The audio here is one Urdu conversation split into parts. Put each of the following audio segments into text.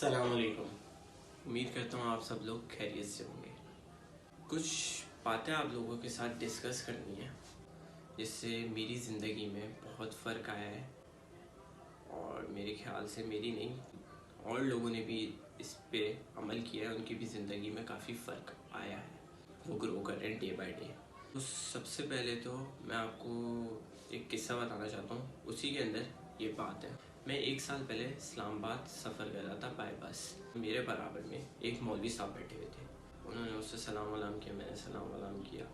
السلام علیکم. امید کرتا ہوں آپ سب لوگ خیریت سے ہوں گے. کچھ باتیں آپ لوگوں کے ساتھ ڈسکس کرنی ہے جس سے میری زندگی میں بہت فرق آیا ہے، اور میرے خیال سے میری نہیں اور لوگوں نے بھی اس پہ عمل کیا ہے، ان کی بھی زندگی میں کافی فرق آیا ہے، وہ گرو کر رہے ہیں ڈے بائی ڈے. تو سب سے پہلے تو میں آپ کو ایک قصہ بتانا چاہتا ہوں، اسی کے اندر یہ بات ہے. میں 1 سال پہلے اسلام آباد سفر کر رہا تھا بائی بس. میرے برابر میں ایک مولوی صاحب بیٹھے ہوئے تھے. انہوں نے مجھ سے سلام علام کیا، میں نے سلام علام کیا.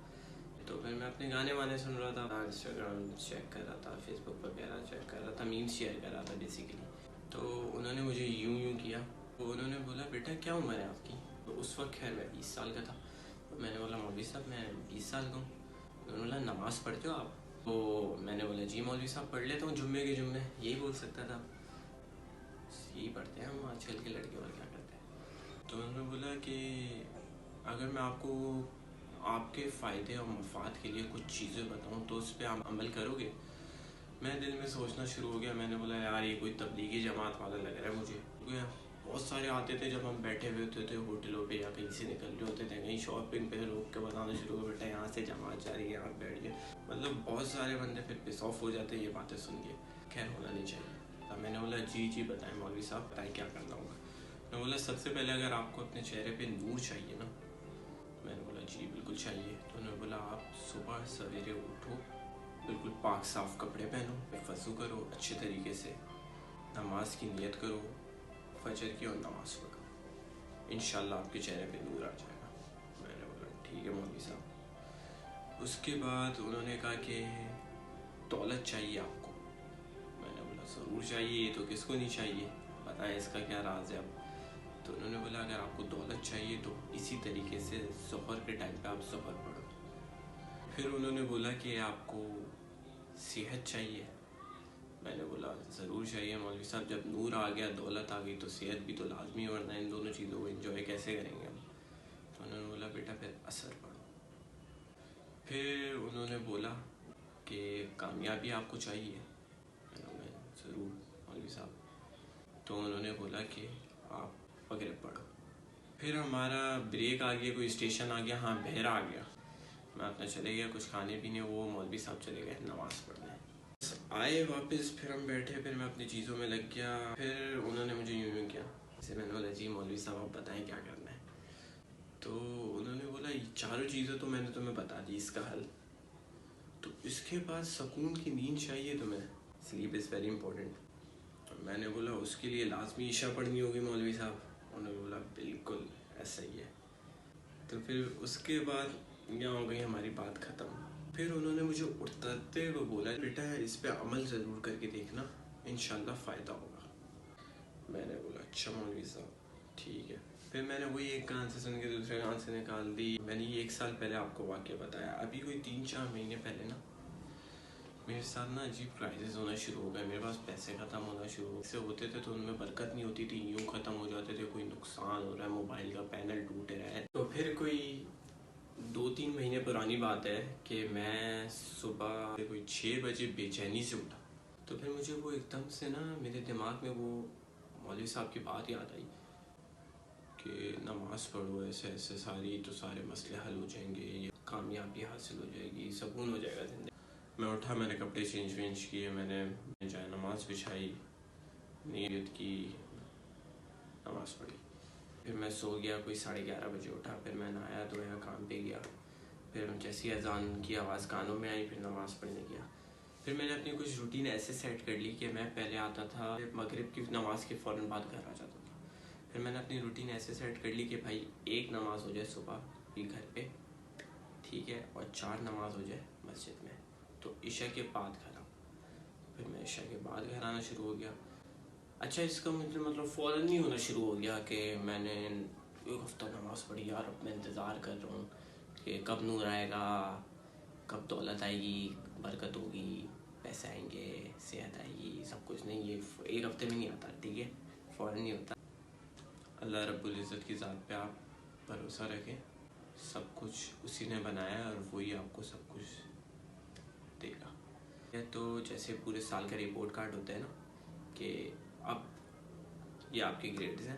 تو پھر میں اپنے گانے وانے سن رہا تھا، انسٹاگرام چیک کر رہا تھا، فیس بک وغیرہ چیک کر رہا تھا، میمز شیئر کر رہا تھا بیسیکلی. تو انہوں نے مجھے یوں کیا. تو انہوں نے بولا بیٹا کیا عمر ہے آپ کی؟ تو اس وقت خیر میں 20 سال کا تھا. میں نے بولا مولوی صاحب میں 20 سال کا ہوں. انہوں نے بولا نماز پڑھتے ہو آپ؟ تو میں نے بولا جی مولوی صاحب پڑھ لیتا ہوں جمعے کے جمعے. یہی بول سکتا تھا، یہی پڑھتے ہیں ہم آج کل کے لڑکے، اور کیا کرتے ہیں. تو انہوں نے بولا کہ اگر میں آپ کو آپ کے فائدے اور مفاد کے لیے کچھ چیزیں بتاؤں تو اس پہ آپ عمل کرو گے؟ میں دل میں سوچنا شروع ہو گیا. میں نے بولا یار یہ کوئی تبلیغی جماعت والا لگ رہا ہے مجھے. کیونکہ بہت سارے آتے تھے جب ہم بیٹھے ہوئے ہوتے تھے ہوٹلوں پہ یا کہیں سے نکل رہے ہوتے تھے، کہیں شاپنگ پہ روک کے بتانا شروع ہو بیٹا یہاں سے جماعت جا رہی ہے، یہاں بیٹھ گئے. مطلب بہت سارے بندے پھر پس آف ہو جاتے ہیں یہ باتیں سن کے. خیر ہونا نہیں چاہیے. میں نے بولا جی بتائیں مولوی صاحب، بتائیں کیا کرنا ہوگا. میں بولا سب سے پہلے اگر آپ کو اپنے چہرے پہ نور چاہیے نا. میں نے بولا جی بالکل چاہیے. تو انہوں نے بولا آپ صبح سویرے اٹھو، بالکل پاک صاف کپڑے پہنو، وضو کرو اچھے طریقے سے، نماز کی نیت کرو، فجر کی اور نماز پڑھو، انشاءاللہ آپ کے چہرے پہ نور آ جائے گا. میں نے بولا ٹھیک ہے مولوی صاحب. اس کے بعد انہوں نے کہا کہ دولت چاہیے آپ کو. میں نے بولا ضرور چاہیے، یہ تو کس کو نہیں چاہیے، بتائیں اس کا کیا راز ہے اب. تو انہوں نے بولا اگر آپ کو دولت چاہیے تو اسی طریقے سے ظہر کے ٹائم پہ آپ ظہر پڑھو. پھر انہوں نے بولا کہ آپ کو صحت چاہیے. میں نے بولا ضرور چاہیے مولوی صاحب، جب نور آ گیا دولت آ گئی تو صحت بھی تو لازمی ہے، ورنہ ان دونوں چیزوں کو انجوائے کیسے کریں گے ہم. تو انہوں نے بولا بیٹا پھر عصر پڑھو. پھر انہوں نے بولا کہ کامیابی آپ کو چاہیے. میں نے بولا ضرور مولوی صاحب. تو انہوں نے بولا کہ آپ مغرب پڑھو. پھر ہمارا بریک آ گیا، کوئی اسٹیشن آ گیا، ہاں بحر آ گیا. میں اپنا چلے گیا کچھ کھانے پینے، وہ مولوی صاحب چلے گئے نماز پڑھنے. آئے واپس، پھر ہم بیٹھے، پھر میں اپنی چیزوں میں لگ گیا. پھر انہوں نے مجھے یوں کیا. میں نے بولا جی مولوی صاحب آپ بتائیں کیا کرنا ہے. تو انہوں نے بولا یہ چاروں چیزیں تو میں نے تمہیں بتا دی اس کا حل. تو اس کے بعد سکون کی نیند چاہیے تمہیں، سلیپ از ویری امپورٹنٹ. میں نے بولا اس کے لیے لازمی عشاء پڑھنی ہوگی مولوی صاحب. انہوں نے بولا بالکل ایسا ہی ہے. تو پھر اس کے بعد یہاں ہو گئی ہماری بات ختم. پھر انہوں نے مجھے اٹھتے ہوئے بولا بیٹا اس پہ عمل ضرور کر کے دیکھنا، انشاءاللہ فائدہ ہوگا. میں نے بولا اچھا مولوی صاحب ٹھیک ہے. پھر میں نے وہی ایک کان سے سن کے دوسرے کان سے نکال دی. میں نے یہ 1 سال پہلے آپ کو واقعہ بتایا. ابھی کوئی 3-4 مہینے پہلے نا میرے ساتھ نا عجیب کرائسس ہونا شروع ہو گیا. میرے پاس پیسے ختم ہونا شروع ہو سے ہوتے تھے تو ان میں برکت نہیں ہوتی تھی، یوں ختم ہو جاتے تھے. کوئی نقصان ہو رہا ہے، موبائل کا پینل ٹوٹ رہا ہے. تو پھر کوئی 2-3 مہینے پرانی بات ہے کہ میں صبح کوئی 6 بجے بے چینی سے اٹھا. تو پھر مجھے وہ ایک دم سے نا میرے دماغ میں وہ مولوی صاحب کی بات یاد آئی کہ نماز پڑھو، ایسے ایسے ساری تو سارے مسئلے حل ہو جائیں گے، یہ کامیابی حاصل ہو جائے گی، سکون ہو جائے گا زندگی. میں اٹھا، میں نے کپڑے چینج کیے، میں نے جائے نماز بچھائی، نیت کی، نماز پڑھی. پھر میں سو گیا. کوئی 11:30 بجے اٹھا. پھر میں نہایا دھویا، کام پہ گیا. پھر جیسی اذان کی آواز کانوں میں آئی پھر نماز پڑھنے گیا. پھر میں نے اپنی کچھ روٹین ایسے سیٹ کر لی کہ میں پہلے آتا تھا مغرب کی نماز کے فوراً بعد گھر آ جاتا تھا. پھر میں نے اپنی روٹین ایسے سیٹ کر لی کہ بھائی 1 نماز ہو جائے صبح کی گھر پہ، ٹھیک ہے، اور 4 نماز ہو جائے مسجد میں. تو عشاء کے بعد گھر آؤں. پھر میں عشاء کے بعد گھر آنا شروع ہو گیا. اچھا اس کا مطلب فوراً نہیں ہونا شروع ہو گیا کہ میں نے 1 ہفتہ نماز پڑھی، یار اب میں انتظار کر رہا ہوں کہ کب نور آئے گا، کب دولت آئے گی، برکت ہوگی، پیسے آئیں گے، صحت آئے گی، سب کچھ. نہیں، یہ 1 ہفتے میں نہیں آتا، ٹھیک ہے، فوراً نہیں ہوتا. اللہ رب العزت کی ذات پہ آپ بھروسہ رکھیں، سب کچھ اسی نے بنایا ہے اور وہی آپ کو سب کچھ دے گا. تو جیسے پورے سال کا رپورٹ کارڈ ہوتا ہے نا کہ اب یہ آپ کے گریڈز ہیں،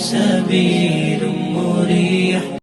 سبيل